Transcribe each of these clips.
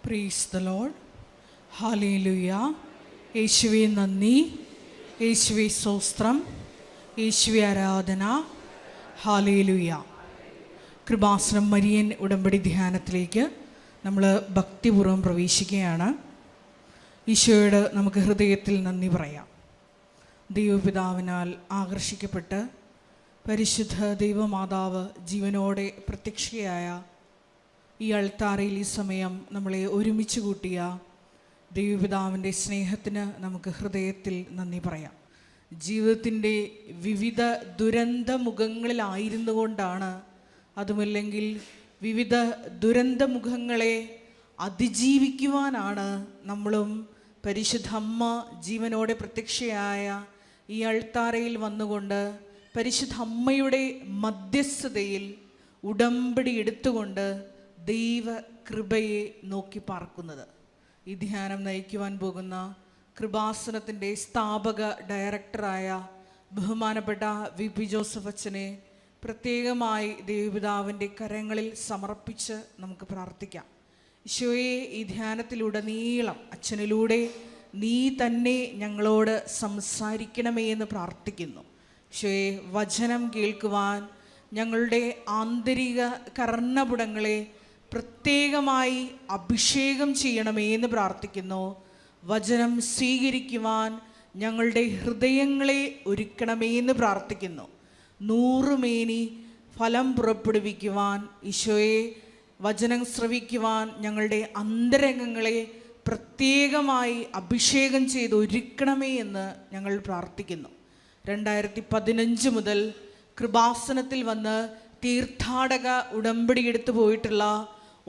Praise the Lord. Hallelujah. യേശുവേ നന്ദി, യേശുവേ സ്തോത്രം, യേശുവേ ആരാധന. ഹല്ലേലൂയ. കൃപാസനം മരിയൻ ഉടമ്പടി ധ്യാനത്തിലേക്ക് നമ്മൾ ഭക്തിപൂർവ്വം പ്രവേശിക്കുകയാണ്. ഈശോയോട് നമുക്ക് ഹൃദയത്തിൽ നന്ദി പറയാം. ദൈവപിതാവിനാൽ ആകർഷിക്കപ്പെട്ട് പരിശുദ്ധ ദൈവമാതാവ് ജീവനോടെ പ്രത്യക്ഷയായ ഈ അൾത്താരയിൽ ഈ സമയം നമ്മളെ ഒരുമിച്ച് കൂട്ടിയ ദൈവപിതാവിൻ്റെ സ്നേഹത്തിന് നമുക്ക് ഹൃദയത്തിൽ നന്ദി പറയാം. ജീവിതത്തിൻ്റെ വിവിധ ദുരന്ത മുഖങ്ങളിലായിരുന്നു കൊണ്ടാണ്, അതുമല്ലെങ്കിൽ വിവിധ ദുരന്ത മുഖങ്ങളെ അതിജീവിക്കുവാനാണ് നമ്മളും പരിശുദ്ധ അമ്മ ജീവനോടെ പ്രത്യക്ഷയായ ഈ അൾത്താരയിൽ വന്നുകൊണ്ട് പരിശുദ്ധ അമ്മയുടെ മധ്യസ്ഥതയിൽ ഉടമ്പടി എടുത്തുകൊണ്ട് ദൈവ കൃപയെ നോക്കി പാർക്കുന്നത്. ഈ ധ്യാനം നയിക്കുവാൻ പോകുന്ന കൃപാസനത്തിൻ്റെ സ്ഥാപക ഡയറക്ടറായ ബഹുമാനപ്പെട്ട VP ജോസഫ് അച്ഛനെ പ്രത്യേകമായി ദൈവപിതാവിൻ്റെ കരങ്ങളിൽ സമർപ്പിച്ച് നമുക്ക് പ്രാർത്ഥിക്കാം. ഈശോയെ, ഈ ധ്യാനത്തിലുടനീളം അച്ഛനിലൂടെ നീ തന്നെ ഞങ്ങളോട് സംസാരിക്കണമേ എന്ന് പ്രാർത്ഥിക്കുന്നു. ഈശോയെ, വചനം കേൾക്കുവാൻ ഞങ്ങളുടെ ആന്തരിക കർണപുടങ്ങളെ പ്രത്യേകമായി അഭിഷേകം ചെയ്യണമേ എന്ന് പ്രാർത്ഥിക്കുന്നു. വചനം സ്വീകരിക്കുവാൻ ഞങ്ങളുടെ ഹൃദയങ്ങളെ ഒരുക്കണമേ എന്ന് പ്രാർത്ഥിക്കുന്നു. 100 മേനി ഫലം പുറപ്പെടുവിക്കുവാൻ ഈശോയെ, വചനം ശ്രവിക്കുവാൻ ഞങ്ങളുടെ അന്തരംഗങ്ങളെ പ്രത്യേകമായി അഭിഷേകം ചെയ്ത് ഒരുക്കണമേ എന്ന് ഞങ്ങൾ പ്രാർത്ഥിക്കുന്നു. 2015 മുതൽ കൃപാസനത്തിൽ വന്ന് തീർത്ഥാടക ഉടമ്പടി എടുത്തു പോയിട്ടുള്ള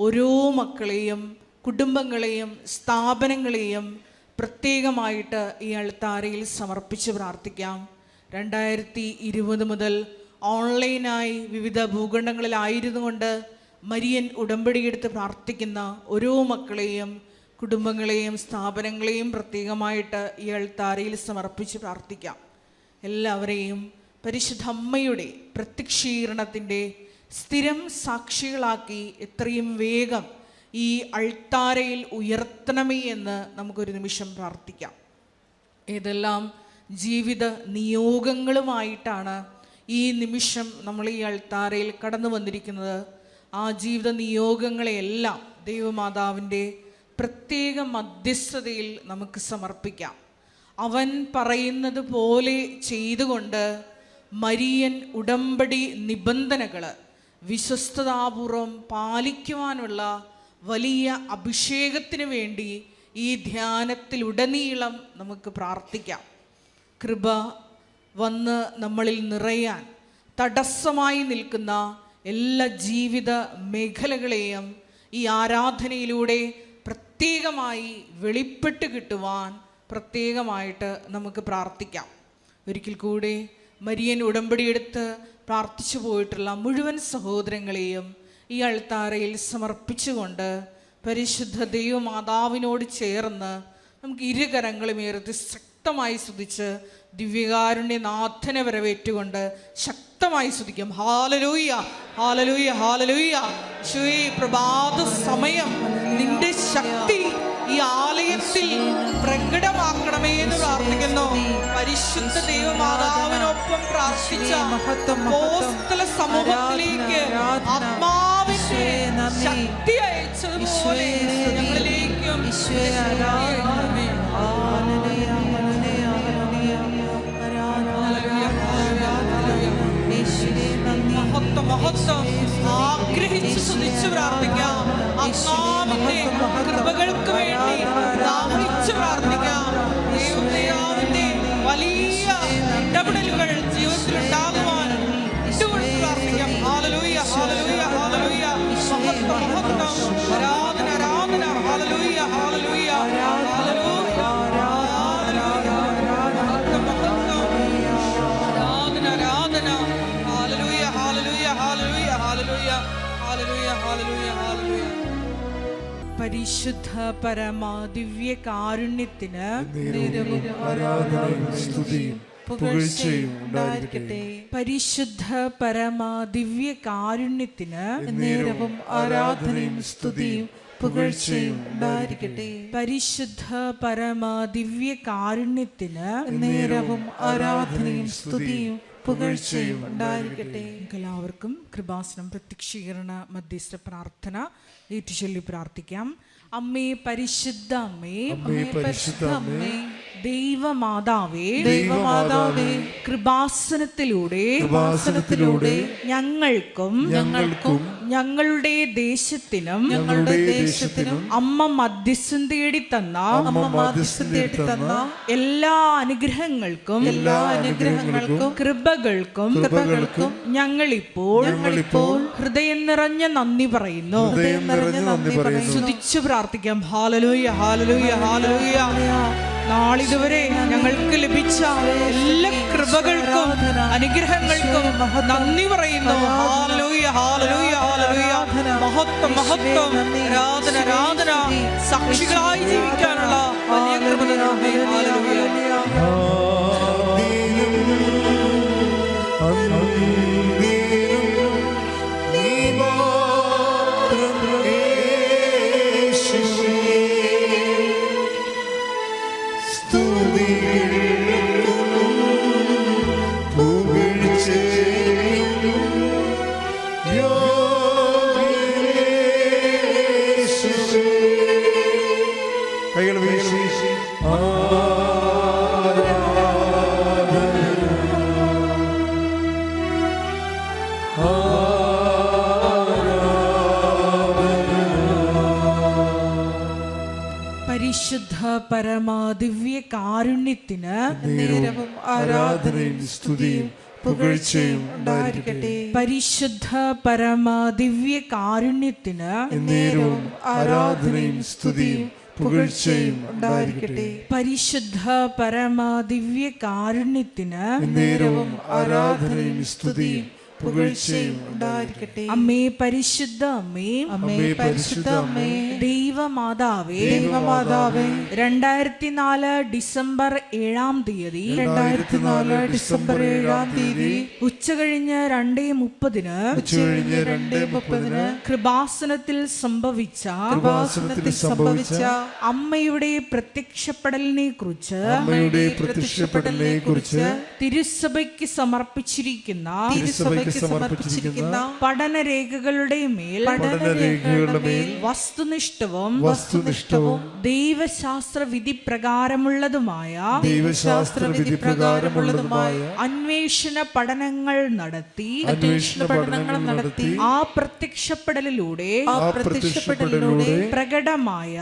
ഓരോ മക്കളെയും കുടുംബങ്ങളെയും സ്ഥാപനങ്ങളെയും പ്രത്യേകമായിട്ട് ഈ അൾത്താരയിൽ സമർപ്പിച്ച് പ്രാർത്ഥിക്കാം. 2020 മുതൽ ഓൺലൈനായി വിവിധ ഭൂഖണ്ഡങ്ങളിലായിരുന്നു കൊണ്ട് മരിയൻ ഉടമ്പടിയെടുത്ത് പ്രാർത്ഥിക്കുന്ന ഓരോ മക്കളെയും കുടുംബങ്ങളെയും സ്ഥാപനങ്ങളെയും പ്രത്യേകമായിട്ട് ഈ അൾത്താരയിൽ സമർപ്പിച്ച് പ്രാർത്ഥിക്കാം. എല്ലാവരെയും പരിശുദ്ധ അമ്മയുടെ പ്രത്യക്ഷീകരണത്തിൻ്റെ സ്ഥിരം സാക്ഷികളാക്കി എത്രയും വേഗം ഈ അൾത്താരയിൽ ഉയർത്തണമേ എന്ന് നമുക്കൊരു നിമിഷം പ്രാർത്ഥിക്കാം. ഏതെല്ലാം ജീവിത നിയോഗങ്ങളുമായിട്ടാണ് ഈ നിമിഷം നമ്മൾ ഈ അൾത്താരയിൽ കടന്നു വന്നിരിക്കുന്നത്, ആ ജീവിത നിയോഗങ്ങളെയെല്ലാം ദൈവമാതാവിൻ്റെ പ്രത്യേക മധ്യസ്ഥതയിൽ നമുക്ക് സമർപ്പിക്കാം. അവൻ പറയുന്നത് പോലെ ചെയ്തുകൊണ്ട് മരിയൻ ഉടമ്പടി നിബന്ധനകൾ വിശ്വസ്തതാപൂർവം പാലിക്കുവാനുള്ള വലിയ അഭിഷേകത്തിന് വേണ്ടി ഈ ധ്യാനത്തിലുടനീളം നമുക്ക് പ്രാർത്ഥിക്കാം. കൃപ വന്ന് നമ്മളിൽ നിറയാൻ തടസ്സമായി നിൽക്കുന്ന എല്ലാ ജീവിത മേഖലകളെയും ഈ ആരാധനയിലൂടെ പ്രത്യേകമായി വെളിപ്പെട്ട് കിട്ടുവാൻ പ്രത്യേകമായിട്ട് നമുക്ക് പ്രാർത്ഥിക്കാം. ഒരിക്കൽ കൂടെ മരിയൻ ഉടമ്പടിയെടുത്ത് പ്രാർത്ഥിച്ചു പോയിട്ടുള്ള മുഴുവൻ സഹോദരങ്ങളെയും ഈ അൾത്താരയിൽ സമർപ്പിച്ചുകൊണ്ട് പരിശുദ്ധ ദൈവമാതാവിനോട് ചേർന്ന് നമുക്ക് ഇരുകരങ്ങളും ഉയർത്തി ശക്തമായി സ്തുതിച്ച് ദിവ്യകാരുണ്യനാഥനെ വരവേറ്റുകൊണ്ട് ശക്തമായി സ്തുതിക്കാം. Hallelujah, hallelujah, hallelujah. ഈശോയേ, പ്രഭാത സമയം നിന്റെ ശക്തി ഈ ആലയത്തിൽ പ്രകടമാക്കണമേ എന്ന് പ്രാർത്ഥിക്കുന്നു. പരിശുദ്ധ ദൈവമാതാവിനൊപ്പം പ്രാർത്ഥിച്ച അപ്പോസ്തല സമൂഹത്തിലേക്ക് ആത്മാവിന്റെ ശക്തി അയച്ചതുപോലെ ഞങ്ങളിലേക്കും മഹത്വം ആഗ്രഹിച്ച് സ്തുതിച്ച് പ്രാർത്ഥിക്കാം. ആത്മാവിന്റെ കൃപകൾക്ക് വേണ്ടി ദാഹിച്ച് പ്രാർത്ഥിക്കാം. ദൈവത്തിന്റെ വലിയ ഇടപെടലുകൾ ജീവിതത്തിൽ ഉണ്ടാകുവാൻ ഇട്ടുകൊടുത്ത് പ്രാർത്ഥിക്കാം. Hallelujah, hallelujah, hallelujah. മഹത്വം, മഹത്വം, ആരാധന, ആരാധന. ഹല്ലേലൂയ, ഹല്ലേലൂയ, ഹല്ലേലൂയ, മഹത്വം, മഹത്വം, ആരാധന, ആരാധന. Hallelujah, hallelujah, hallelujah, hallelujah, hallelujah, hallelujah, hallelujah. പരിശുദ്ധ പരമ ദിവ്യ കാരുണ്യത്തിന് പരിശുദ്ധ പരമ ദിവ്യ കാരുണ്യത്തിന് നേരവും ആരാധനയും സ്തുതിയും പുകഴ്ചയും ഉണ്ടായിരിക്കട്ടെ. പരിശുദ്ധ പരമ ദിവ്യ കാരുണ്യത്തിന് നേരവും ആരാധനയും സ്തുതിയും പുകഴ്ചയും ഉണ്ടായിരിക്കട്ടെ. എല്ലാവർക്കും കൃപാസനം പ്രത്യക്ഷീകരണ മധ്യസ്ഥ പ്രാർത്ഥന ഏറ്റുചൊല്ലി പ്രാർത്ഥിക്കാം. അമ്മേ പരിശുദ്ധ അമ്മേ, പരിശുദ്ധ അമ്മേ, ദൈവമാതാവേ, ദൈവമാതാവേ, കൃപാസനത്തിലൂടെ ഞങ്ങൾക്കും ഞങ്ങളുടെ ദേശത്തിനും അമ്മ മധ്യസ്ഥം തേടി തന്ന എല്ലാ അനുഗ്രഹങ്ങൾക്കും കൃപകൾക്കും ഞങ്ങളിപ്പോൾ ഹൃദയം നിറഞ്ഞ നന്ദി പറയുന്നു. സ്തുതിച്ചു പ്രാർത്ഥിക്കാം. Hallelujah, hallelujah, hallelujah. നാളിതുവരെ ഞങ്ങൾക്ക് ലഭിച്ച എല്ലാ കൃപകൾക്കും അനുഗ്രഹങ്ങൾക്കും നന്ദി പറയുന്നു. Hallelujah, hallelujah, hallelujah. മഹത്വം, മഹത്വം, ആരാധന, ആരാധന. സാക്ഷികളായി ജീവിക്കാനുള്ള വലിയ കൃപ തരണമേ. ഹല്ലേലൂയ. പരിശുദ്ധ പരമ ദിവ്യ കാരുണ്യത്തിന് നേരവും ആരാധനയും സ്തുതിയും പുകഴ്ചയും ഉണ്ടായിരിക്കട്ടെ. പരിശുദ്ധ പരമ ദിവ്യ കാരുണ്യത്തിന് നേരവും ആരാധനയും സ്തുതിയും പുകഴ്ചയും ഉണ്ടായിരിക്കട്ടെ. പരിശുദ്ധ പരമ ദിവ്യ കാരുണ്യത്തിന് നേരവും ആരാധനയും സ്തുതിയും പുകഴ്ചയും ഉണ്ടായിരിക്കട്ടെ. അമ്മേ പരിശുദ്ധ അമ്മേ, അമ്മേ പരിശുദ്ധ അമ്മേ, ദൈവമാതാവേ, ദൈവമാതാവേ, 2004 ഡിസംബർ 7-ാം തീയതി ഉച്ചകഴിഞ്ഞ് 2:30 കൃപാസനത്തിൽ സംഭവിച്ച അമ്മയുടെ പ്രത്യക്ഷപ്പെടലിനെ കുറിച്ച് തിരുസഭയ്ക്ക് സമർപ്പിച്ചിരിക്കുന്ന പഠനരേഖകളുടെ മേൽ വസ്തുനിഷ്ഠവും ദൈവശാസ്ത്ര വിധി പ്രകാരമുള്ളതുമായ അന്വേഷണ പഠനങ്ങൾ നടത്തി ആ പ്രത്യക്ഷപ്പെടലിലൂടെ പ്രകടമായ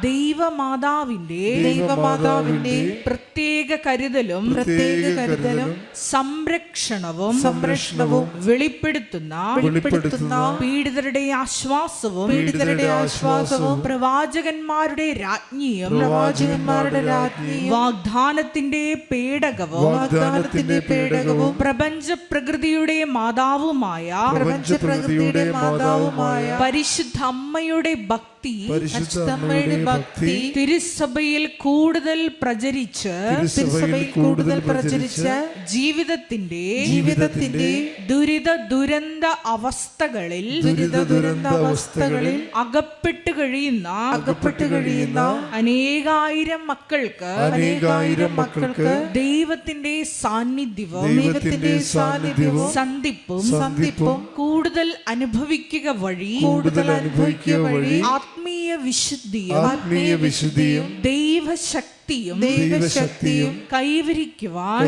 ദൈവമാതാവിന്റെ പ്രത്യേക കരുതലും സംരക്ഷണവും വെളിപ്പെടുത്തുന്ന പീഡിതരുടെ ആശ്വാസവും പ്രവാചകന്മാരുടെ രാജ്ഞിയും വാഗ്ദാനത്തിന്റെ പേടകവും പ്രപഞ്ച പ്രകൃതിയുടെ മാതാവുമായ പരിശുദ്ധ അമ്മയുടെ ഭക്തി തിരുസഭയിൽ കൂടുതൽ പ്രചരിച്ച് ജീവിതത്തിന്റെ ദുരന്ത അവസ്ഥകളിൽ അകപ്പെട്ടു കഴിയുന്ന അനേകായിരം മക്കൾക്ക് ദൈവത്തിന്റെ സാന്നിധ്യവും സന്ധിപ്പും കൂടുതൽ അനുഭവിക്കുക വഴി ആത്മീയ വിശുദ്ധിയും ദൈവശക്തിയും കൈവരിക്കുവാൻ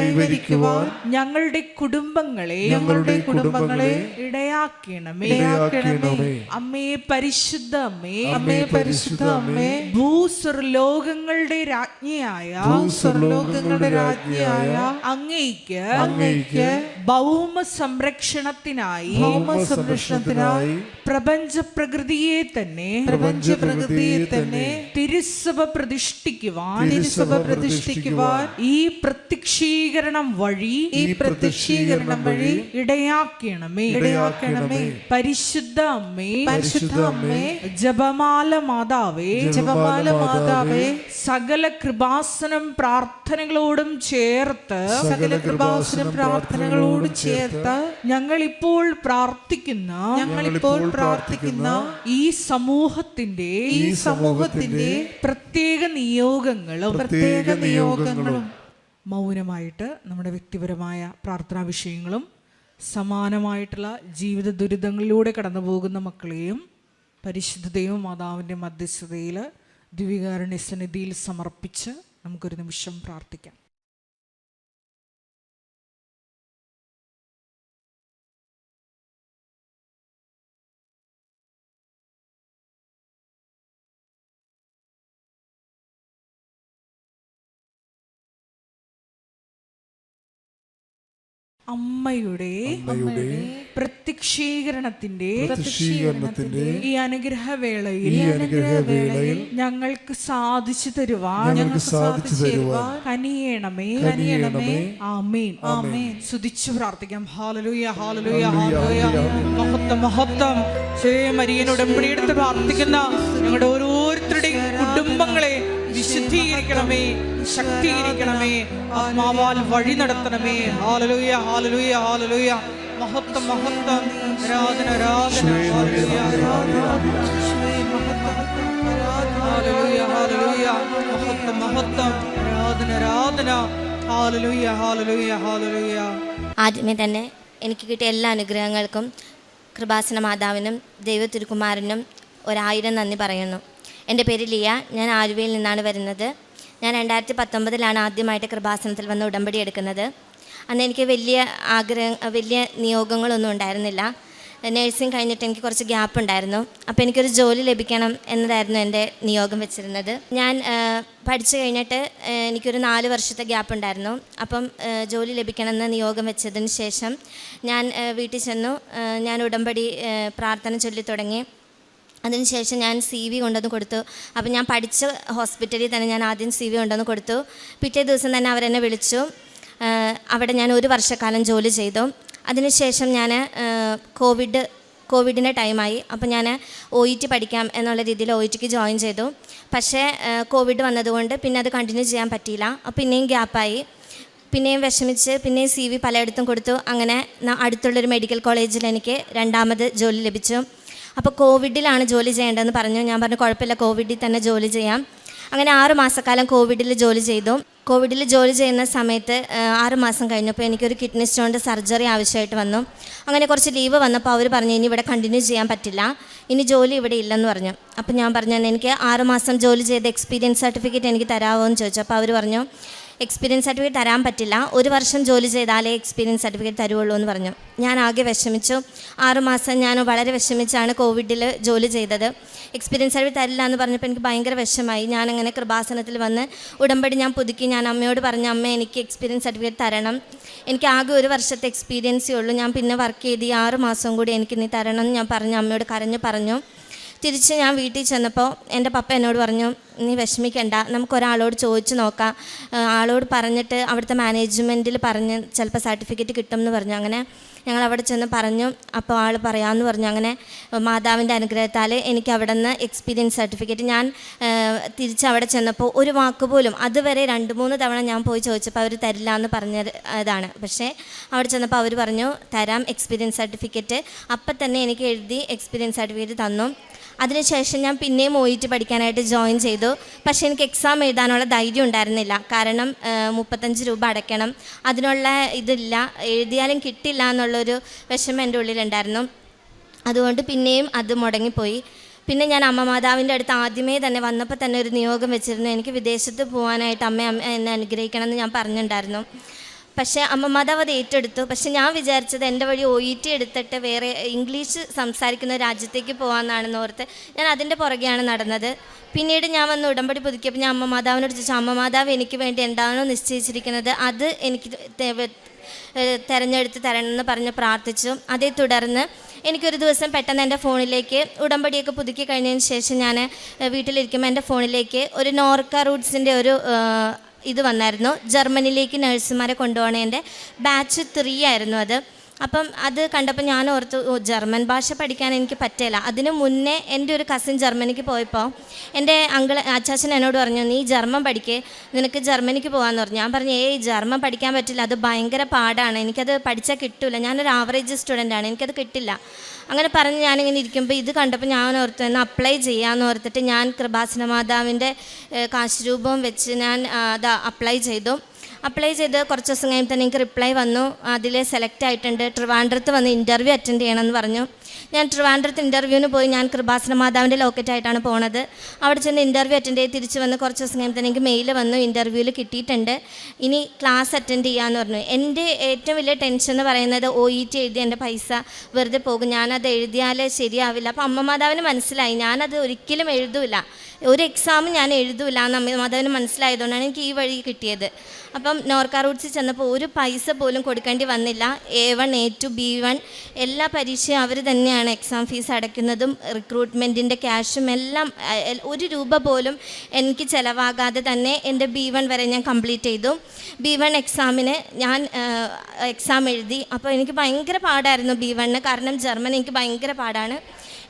ഞങ്ങളുടെ കുടുംബങ്ങളെ ഇടയാക്കണമേ. അമ്മേ പരിശുദ്ധ അമ്മേ, ഭൂസ്വർലോകങ്ങളുടെ രാജ്ഞിയായ അങ്ങേയ്ക്ക് ഭൗമ സംരക്ഷണത്തിനായി പ്രപഞ്ച പ്രകൃതിയെ തന്നെ തിരുസഭ പ്രതിഷ്ഠിക്കുവാൻ സഭ പ്രതിഷ്ഠിക്കുവാൻ ഈ പ്രത്യക്ഷീകരണം വഴി ഇടയാക്കണമേ. പരിശുദ്ധ അമ്മേ, ജപമാല മാതാവേ, സകല കൃപാസനം പ്രാർത്ഥനകളോടും ചേർത്ത് ഞങ്ങളിപ്പോൾ പ്രാർത്ഥിക്കുന്ന ഈ സമൂഹത്തിന്റെ പ്രത്യേക നിയോഗങ്ങളും മൗനമായിട്ട് നമ്മുടെ വ്യക്തിപരമായ പ്രാർത്ഥനാ വിഷയങ്ങളും സമാനമായിട്ടുള്ള ജീവിത ദുരിതങ്ങളിലൂടെ കടന്നു പോകുന്ന മക്കളെയും പരിശുദ്ധ ദൈവമാതാവിൻ്റെ മധ്യസ്ഥതയിൽ ദിവ്യകാരുണ്യ സന്നിധിയിൽ സമർപ്പിച്ച് നമുക്കൊരു നിമിഷം പ്രാർത്ഥിക്കാം. അമ്മയുടെ പ്രത്യക്ഷീകരണത്തിന്റെ ഈ അനുഗ്രഹവേളയിൽ ഞങ്ങൾക്ക് സാധിച്ചു തരുവാൻ കനിയണമേ. ആമേൻ. സ്തുതിച്ചു പ്രാർത്ഥിക്കാം. Hallelujah, hallelujah, hallelujah. മഹത്വം. മരിയനോട് ഉടമ്പടിയെടുത്ത് പ്രാർത്ഥിക്കുന്ന ഞങ്ങളുടെ ഓരോരുത്തരുടെയും കുടുംബങ്ങളെ വിശുദ്ധീകരിക്കണമേ, ശക്തീകരിക്കണമേ, ആത്മാവാൽ വഴി നടത്തണമേ. Hallelujah, hallelujah, hallelujah. മഹത്വം. ആരാധന. Hallelujah, hallelujah. മഹത്വം. ആരാധന. Hallelujah, hallelujah, hallelujah. ആദ്യമേ തന്നെ എനിക്ക് കിട്ടിയ എല്ലാ അനുഗ്രഹങ്ങൾക്കും കൃപാസന മാതാവിനും ദൈവ തിരുക്കുമാരനും 1000 നന്ദി പറയുന്നു. എൻ്റെ പേര് ലിയ. ഞാൻ ആലുവയിൽ നിന്നാണ് വരുന്നത്. ഞാൻ 2019 ആദ്യമായിട്ട് കൃപാസനത്തിൽ വന്ന് ഉടമ്പടി എടുക്കുന്നത്. അന്ന് എനിക്ക് വലിയ നിയോഗങ്ങളൊന്നും ഉണ്ടായിരുന്നില്ല. നേഴ്സിംഗ് കഴിഞ്ഞിട്ട് എനിക്ക് കുറച്ച് ഗ്യാപ്പ് ഉണ്ടായിരുന്നു. അപ്പോൾ എനിക്കൊരു ജോലി ലഭിക്കണം എന്നതായിരുന്നു എൻ്റെ നിയോഗം വെച്ചിരുന്നത്. ഞാൻ പഠിച്ചു കഴിഞ്ഞിട്ട് എനിക്കൊരു 4 വർഷത്തെ ഗ്യാപ്പ് ഉണ്ടായിരുന്നു. അപ്പം ജോലി ലഭിക്കണമെന്ന് നിയോഗം വെച്ചതിന് ശേഷം ഞാൻ വീട്ടിൽ ചെന്നു. ഞാൻ ഉടമ്പടി പ്രാർത്ഥന ചൊല്ലി തുടങ്ങി. അതിനുശേഷം ഞാൻ CV കൊണ്ടുവന്ന് കൊടുത്തു. അപ്പോൾ ഞാൻ പഠിച്ച ഹോസ്പിറ്റലിൽ തന്നെ ഞാൻ ആദ്യം CV കൊണ്ടുവന്ന് കൊടുത്തു. പിറ്റേ ദിവസം തന്നെ അവരെന്നെ വിളിച്ചു. അവിടെ ഞാൻ 1 വർഷക്കാലം ജോലി ചെയ്തു. അതിനുശേഷം ഞാൻ കോവിഡിൻ്റെ ടൈമായി. അപ്പോൾ ഞാൻ OET പഠിക്കാം എന്നുള്ള രീതിയിൽ OETക്ക് ജോയിൻ ചെയ്തു. പക്ഷേ കോവിഡ് വന്നതുകൊണ്ട് പിന്നെ അത് കണ്ടിന്യൂ ചെയ്യാൻ പറ്റിയില്ല. അപ്പോൾ പിന്നെയും ഗ്യാപ്പായി. പിന്നെയും വിഷമിച്ച് പിന്നെയും CV പലയിടത്തും കൊടുത്തു. അങ്ങനെ അടുത്തുള്ളൊരു മെഡിക്കൽ കോളേജിൽ എനിക്ക് 2ാമത് ജോലി ലഭിച്ചു. അപ്പോൾ കോവിഡിലാണ് ജോലി ചെയ്യേണ്ടതെന്ന് പറഞ്ഞു. ഞാൻ പറഞ്ഞു കുഴപ്പമില്ല, കോവിഡിൽ തന്നെ ജോലി ചെയ്യാം. അങ്ങനെ 6 മാസക്കാലം കോവിഡിൽ ജോലി ചെയ്തു. കോവിഡിൽ ജോലി ചെയ്യുന്ന സമയത്ത് 6 മാസം കഴിഞ്ഞപ്പോൾ എനിക്കൊരു കിഡ്നി സ്റ്റോണിൻ്റെ സർജറി ആവശ്യമായിട്ട് വന്നു. അങ്ങനെ കുറച്ച് ലീവ് വന്നപ്പോൾ അവർ പറഞ്ഞു ഇനി ഇവിടെ കണ്ടിന്യൂ ചെയ്യാൻ പറ്റില്ല, ഇനി ജോലി ഇവിടെ ഇല്ലെന്ന് പറഞ്ഞു. അപ്പോൾ ഞാൻ പറഞ്ഞു എനിക്ക് 6 മാസം ജോലി ചെയ്ത എക്സ്പീരിയൻസ് സർട്ടിഫിക്കറ്റ് എനിക്ക് തരാമോ എന്ന് ചോദിച്ചു. അപ്പോൾ അവർ പറഞ്ഞു എക്സ്പീരിയൻസ് സർട്ടിഫിക്കറ്റ് തരാൻ പറ്റില്ല, 1 വർഷം ജോലി ചെയ്താലേ എക്സ്പീരിയൻസ് സർട്ടിഫിക്കറ്റ് തരുള്ളൂ എന്ന് പറഞ്ഞു. ഞാൻ ആകെ വിഷമിച്ചു. 6 മാസം ഞാൻ വളരെ വിഷമിച്ചാണ് കോവിഡിൽ ജോലി ചെയ്തത്. എക്സ്പീരിയൻസ് സർട്ടിഫിക്കറ്റ് തരില്ല എന്ന് പറഞ്ഞപ്പോൾ എനിക്ക് ഭയങ്കര വിഷമമായി. ഞാനങ്ങനെ കൃപാസനത്തിൽ വന്ന് ഉടമ്പടി ഞാൻ പുതുക്കി. ഞാൻ അമ്മയോട് പറഞ്ഞു, അമ്മ എനിക്ക് എക്സ്പീരിയൻസ് സർട്ടിഫിക്കറ്റ് തരണം, എനിക്ക് ആകെ 1 വർഷത്തെ എക്സ്പീരിയൻസേ ഉള്ളൂ, ഞാൻ പിന്നെ വർക്ക് ചെയ്ത് 6 മാസം കൂടി എനിക്ക് നീ തരണം എന്ന് ഞാൻ പറഞ്ഞു. അമ്മയോട് കരഞ്ഞു പറഞ്ഞു. തിരിച്ച് ഞാൻ വീട്ടിൽ ചെന്നപ്പോൾ എൻ്റെ പപ്പ എന്നോട് പറഞ്ഞു നീ വിഷമിക്കണ്ട, നമുക്കൊരാളോട് ചോദിച്ച് നോക്കാം, ആളോട് പറഞ്ഞിട്ട് അവിടുത്തെ മാനേജ്മെൻറ്റിൽ പറഞ്ഞ് ചിലപ്പോൾ സർട്ടിഫിക്കറ്റ് കിട്ടും എന്ന് പറഞ്ഞു. അങ്ങനെ ഞങ്ങൾ അവിടെ ചെന്ന് പറഞ്ഞു. അപ്പോൾ ആൾ പറയാമെന്ന് പറഞ്ഞു. അങ്ങനെ മാതാവിൻ്റെ അനുഗ്രഹത്താൽ എനിക്ക് അവിടെ നിന്ന് എക്സ്പീരിയൻസ് സർട്ടിഫിക്കറ്റ് ഞാൻ തിരിച്ച് അവിടെ ചെന്നപ്പോൾ ഒരു വാക്ക് പോലും അതുവരെ 2-3 തവണ ഞാൻ പോയി ചോദിച്ചപ്പോൾ അവർ തരില്ല എന്ന് പറഞ്ഞതാണ്. പക്ഷേ അവിടെ ചെന്നപ്പോൾ അവർ പറഞ്ഞു തരാം എക്സ്പീരിയൻസ് സർട്ടിഫിക്കറ്റ്. അപ്പം തന്നെ എനിക്ക് എഴുതി എക്സ്പീരിയൻസ് സർട്ടിഫിക്കറ്റ് തന്നു. അതിനുശേഷം ഞാൻ പിന്നെയും OET പഠിക്കാനായിട്ട് ജോയിൻ ചെയ്തു. പക്ഷേ എനിക്ക് എക്സാം എഴുതാനുള്ള ധൈര്യം ഉണ്ടായിരുന്നില്ല. കാരണം 35 രൂപ അടയ്ക്കണം, അതിനുള്ള ഇതില്ല, എഴുതിയാലും കിട്ടില്ല എന്നുള്ളൊരു വിഷമം എൻ്റെ ഉള്ളിലുണ്ടായിരുന്നു. അതുകൊണ്ട് പിന്നെയും അത് മുടങ്ങിപ്പോയി. പിന്നെ ഞാൻ അമ്മ മാതാവിൻ്റെ അടുത്ത് ആദ്യമേ തന്നെ വന്നപ്പോൾ തന്നെ ഒരു നിയോഗം വെച്ചിരുന്നു, എനിക്ക് വിദേശത്ത് പോകാനായിട്ട് അമ്മ എന്നെ അനുഗ്രഹിക്കണം എന്ന് ഞാൻ പറഞ്ഞിട്ടുണ്ടായിരുന്നു. പക്ഷേ അമ്മ മാതാവ് അത് ഏറ്റെടുത്തു. പക്ഷെ ഞാൻ വിചാരിച്ചത് എൻ്റെ വഴി OET എടുത്തിട്ട് വേറെ ഇംഗ്ലീഷ് സംസാരിക്കുന്ന രാജ്യത്തേക്ക് പോകാമെന്നാണെന്ന് ഓർത്ത് ഞാൻ അതിൻ്റെ പുറകെയാണ് നടന്നത്. പിന്നീട് ഞാൻ വന്ന് ഉടമ്പടി പുതുക്കിയപ്പോൾ ഞാൻ അമ്മ മാതാവിനോട് ചോദിച്ചു, അമ്മ മാതാവ് എനിക്ക് വേണ്ടി എന്താണോ നിശ്ചയിച്ചിരിക്കുന്നത് അത് എനിക്ക് തിരഞ്ഞെടുത്ത് തരണമെന്ന് പറഞ്ഞ് പ്രാർത്ഥിച്ചു. അതേ തുടർന്ന് എനിക്കൊരു ദിവസം പെട്ടെന്ന് എൻ്റെ ഫോണിലേക്ക് ഉടമ്പടിയൊക്കെ പുതുക്കി കഴിഞ്ഞതിന് ശേഷം ഞാൻ വീട്ടിലിരിക്കുമ്പോൾ എൻ്റെ ഫോണിലേക്ക് ഒരു നോർക്ക റൂട്ട്സിൻ്റെ ഒരു ഇത് വന്നായിരുന്നു. ജർമ്മനിയിലേക്ക് നഴ്സുമാരെ കൊണ്ടുപോകണതിൻ്റെ ബാച്ച് 3 ആയിരുന്നു അത്. അപ്പം അത് കണ്ടപ്പോൾ ഞാൻ ഓർത്തു, ജർമ്മൻ ഭാഷ പഠിക്കാൻ എനിക്ക് പറ്റില്ല. അതിന് മുന്നേ എൻ്റെ ഒരു കസിൻ ജർമ്മനിക്ക് പോയപ്പോൾ എൻ്റെ അച്ചാച്ചൻ എന്നോട് പറഞ്ഞു, നീ ജർമ്മൻ പഠിക്കേ, നിനക്ക് ജർമ്മനിക്ക് പോകാമെന്ന് പറഞ്ഞു. ഞാൻ പറഞ്ഞു, ജർമ്മൻ പഠിക്കാൻ പറ്റില്ല, അത് ഭയങ്കര പാടാണ്, എനിക്കത് പഠിച്ചാൽ കിട്ടില്ല, ഞാനൊരു ആവറേജ് സ്റ്റുഡൻ്റാണ്, എനിക്കത് കിട്ടില്ല. അങ്ങനെ പറഞ്ഞ് ഞാനിങ്ങനെ ഇരിക്കുമ്പോൾ ഇത് കണ്ടപ്പോൾ ഞാൻ ഓർത്തു എന്നാൽ അപ്ലൈ ചെയ്യാമെന്ന് ഓർത്തിട്ട് ഞാൻ കൃപാസന മാതാവിൻ്റെ കാശ് വെച്ച് ഞാൻ അത് അപ്ലൈ ചെയ്തു. കുറച്ച് ദിവസം കഴിയുമ്പോൾ തന്നെ എനിക്ക് റിപ്ലൈ വന്നു, അതിൽ സെലക്ട് ആയിട്ടുണ്ട്, ട്രിവാൻഡ്രത്ത് വന്ന് ഇൻ്റർവ്യൂ അറ്റൻഡ് ചെയ്യണമെന്ന് പറഞ്ഞു. ഞാൻ ട്രിവാൻഡ്രത്ത് ഇൻ്റർവ്യൂവിന് പോയി. ഞാൻ കൃപാസന മാതാവിൻ്റെ ലോക്കറ്റായിട്ടാണ് പോണത്. അവിടെ ചെന്ന് ഇൻ്റർവ്യൂ അറ്റൻഡ് ചെയ്ത് തിരിച്ച് വന്ന് കുറച്ച് ദിവസം കഴിയുമ്പോൾ തന്നെ എനിക്ക് മെയിൽ വന്നു, ഇൻ്റർവ്യൂവിൽ കിട്ടിയിട്ടുണ്ട്, ഇനി ക്ലാസ് അറ്റൻഡ് ചെയ്യാമെന്ന് പറഞ്ഞു. എൻ്റെ ഏറ്റവും വലിയ ടെൻഷൻ എന്ന് പറയുന്നത് OET എഴുതി എൻ്റെ പൈസ വെറുതെ പോകും, ഞാനത് എഴുതിയാൽ ശരിയാവില്ല. അപ്പം അമ്മ മാതാവിന് മനസ്സിലായി ഞാനത് ഒരിക്കലും എഴുതൂല, ഒരു എക്സാം ഞാൻ എഴുതൂല എന്ന് അമ്മ മാതാവിന് മനസ്സിലായതുകൊണ്ടാണ് എനിക്ക് ഈ വഴി കിട്ടിയത്. അപ്പം നോർക്ക റൂട്ട്സിൽ ചെന്നപ്പോൾ ഒരു പൈസ പോലും കൊടുക്കേണ്ടി വന്നില്ല. A1 A2 B1 എല്ലാ പരീക്ഷയും അവർ തന്നെയാണ് എക്സാം ഫീസ് അടയ്ക്കുന്നതും റിക്രൂട്ട്മെൻറ്റിൻ്റെ ക്യാഷും എല്ലാം. 1 രൂപ പോലും എനിക്ക് ചിലവാകാതെ തന്നെ എൻ്റെ B1 വരെ ഞാൻ കംപ്ലീറ്റ് ചെയ്തു. B1 എക്സാമിന് ഞാൻ എക്സാം എഴുതി. അപ്പോൾ എനിക്ക് ഭയങ്കര പാടായിരുന്നു B1, കാരണം ജർമ്മൻ എനിക്ക് ഭയങ്കര പാടാണ്.